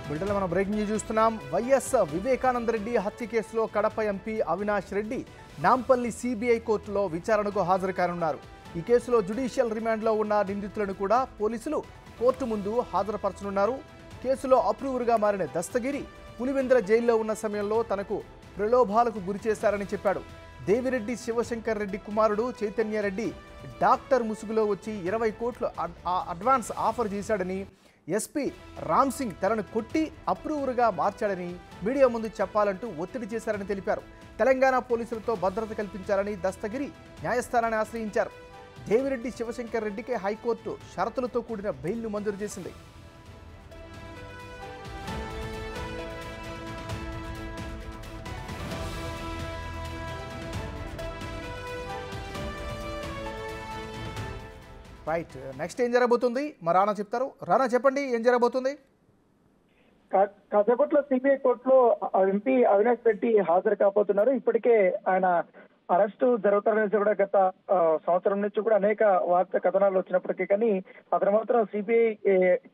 బిల్డర్లో మనం breaking news చూస్తున్నాం. YS Vivekananda Reddy హత్య కేసులో కడప ఎంపీ అవినాష్ రెడ్డి నాంపల్లి సిబిఐ కోర్టులో విచారణకు హాజరు కానున్నారు. ఈ కేసులో జ్యుడిషియల్ రిమాండ్లో ఉన్న నిందితులను కూడా పోలీసులు కోర్టు ముందు హాజరుపరచనున్నారు. కేసులో అప్రూవర్గా మారిన దస్తగిరి పులివెందుల జైల్లో ఉన్న సమయంలో తనకు ప్రలోభాలకు గురిచేశారని చెప్పాడు. దేవిరెడ్డి శివశంకర్ రెడ్డి కుమారుడు చైతన్యరెడ్డి డాక్టర్ ముసుగులో వచ్చి 20 కోట్లు అడ్వాన్స్ ఆఫర్ చేశాడని, ఎస్పీ రామ్ సింగ్ తనను కొట్టి అప్రూవర్గా మార్చాడని మీడియా ముందు చెప్పాలంటూ ఒత్తిడి చేశారని తెలిపారు. తెలంగాణ పోలీసులతో భద్రత కల్పించాలని దస్తగిరి న్యాయస్థానాన్ని ఆశ్రయించారు. దేవిరెడ్డి శివశంకర్ రెడ్డికి హైకోర్టు షరతులతో కూడిన బెయిల్ను మంజూరు చేసింది. రైట్, నెక్స్ట్ ఏం జరగబోతుంది మా రానా చెప్తారు. రానా చెప్పండి, ఏం జరగబోతుంది? కాసేపట్లో సిబిఐ కోర్టులో ఎంపీ అవినాష్ రెడ్డి హాజరు కాబోతున్నారు. ఇప్పటికే ఆయన అరెస్టు జరుగుతారనేసి కూడా గత సంవత్సరం నుంచి కూడా అనేక వార్తా కథనాలు వచ్చినప్పటికీ కానీ అతను మాత్రం సిబిఐ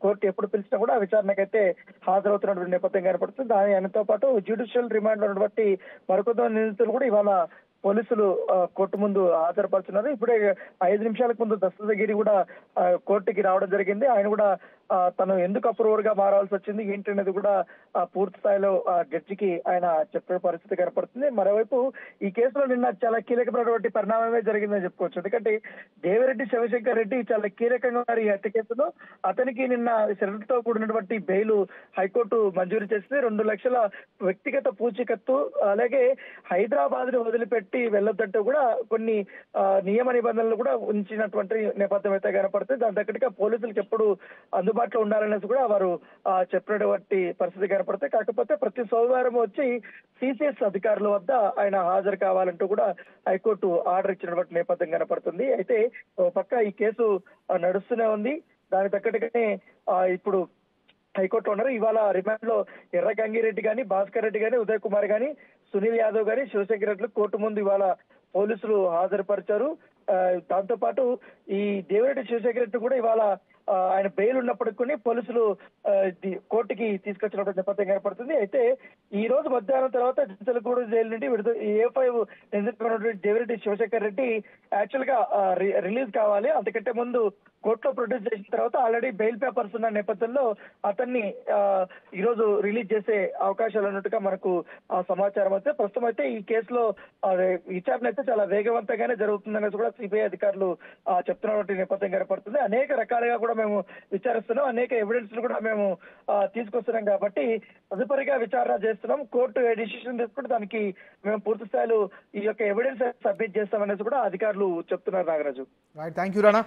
కోర్టు ఎప్పుడు పిలిచినా కూడా విచారణకైతే హాజరవుతున్నటువంటి నేపథ్యం కనపడుతుంది. దానితో పాటు జ్యుడిషియల్ రిమాండ్ లో ఉన్నటువంటి మరికొంత నిందితులు కూడా ఇవాళ పోలీసులు కోర్టు ముందు హాజరుపరుచున్నారు. ఇప్పుడే 5 నిమిషాలకు ముందు దస్తగిరి కూడా కోర్టుకి రావడం జరిగింది. ఆయన కూడా తను ఎందుకు అప్రూవర్ గా మారాల్సి వచ్చింది ఏంటి అనేది కూడా పూర్తి స్థాయిలో జడ్జికి ఆయన చెప్పే పరిస్థితి కనపడుతుంది. మరోవైపు ఈ కేసులో నిన్న చాలా కీలకమైనటువంటి పరిణామమే జరిగిందని చెప్పుకోవచ్చు. ఎందుకంటే దేవిరెడ్డి శివశంకర్ రెడ్డి చాలా కీలకంగా ఈ హత్య కేసులో అతనికి నిన్న షరతులతో కూడినటువంటి బెయిల్ హైకోర్టు మంజూరు చేసింది. 2 లక్షల వ్యక్తిగత పూచీకత్తు, అలాగే హైదరాబాద్ ని వదిలిపెట్టి వెళ్ళొద్దంటూ కూడా కొన్ని నియమ నిబంధనలు కూడా ఉంచినటువంటి నేపథ్యం అయితే కనపడుతుంది. దాని దగ్గరగా పోలీసులకు ఎప్పుడు అందుబాటులో ఉండాలనేసి కూడా వారు చెప్పినటువంటి పరిస్థితి కనపడుతుంది. కాకపోతే ప్రతి సోమవారం వచ్చి సిసిఎస్ అధికారుల వద్ద ఆయన హాజరు కావాలంటూ కూడా హైకోర్టు ఆర్డర్ ఇచ్చినటువంటి నేపథ్యం కనపడుతుంది. అయితే పక్క ఈ కేసు నడుస్తూనే ఉంది. దానికి తగ్గట్టుగానే ఇప్పుడు హైకోర్టులో ఉన్నారు. ఇవాళ రిమాండ్ లో ఎర్ర గంగిరెడ్డి గాని, భాస్కర్ రెడ్డి గాని, ఉదయ్ కుమార్ గాని, సునీల్ యాదవ్ గాని, శివశంకర్ రెడ్డి కోర్టు ముందు ఇవాళ పోలీసులు హాజరుపరిచారు. దాంతో పాటు ఈ దేవిరెడ్డి శివశంకర్ రెడ్డి కూడా ఇవాళ ఆయన బెయిల్ ఉన్నప్పటికీ పోలీసులు కోర్టుకి తీసుకొచ్చినటువంటి నేపథ్యం ఏర్పడుతుంది. అయితే ఈ రోజు మధ్యాహ్నం తర్వాత జించలగూడ జైలు నుండి A5 నిందితున్నటువంటి దేవిరెడ్డి శివశంకర్ రెడ్డి యాక్చువల్ గా రిలీజ్ కావాలి. అంతకంటే ముందు కోర్టులో ప్రొడ్యూస్ చేసిన తర్వాత ఆల్రెడీ బెయిల్ పేపర్స్ ఉన్న నేపథ్యంలో అతన్ని ఈ రోజు రిలీజ్ చేసే అవకాశాలు ఉన్నట్టుగా మనకు సమాచారం అయితే ప్రస్తుతం అయితే ఈ కేసులో విచారణ అయితే చాలా వేగవంతంగానే జరుగుతుందనేసి కూడా సిబిఐ అధికారులు చెప్తున్నటువంటి నేపథ్యం కనపడుతుంది. అనేక రకాలుగా కూడా మేము విచారిస్తున్నాం, అనేక ఎవిడెన్స్ కూడా మేము తీసుకొస్తున్నాం కాబట్టి తదుపరిగా విచారణ చేస్తున్నాం. కోర్టు డిసిషన్ తీసుకుంటే దానికి మేము పూర్తి స్థాయిలో ఈ యొక్క ఎవిడెన్స్ సబ్మిట్ చేస్తామనేసి కూడా అధికారులు చెప్తున్నారు. Nagaraju, right, thank you Rana.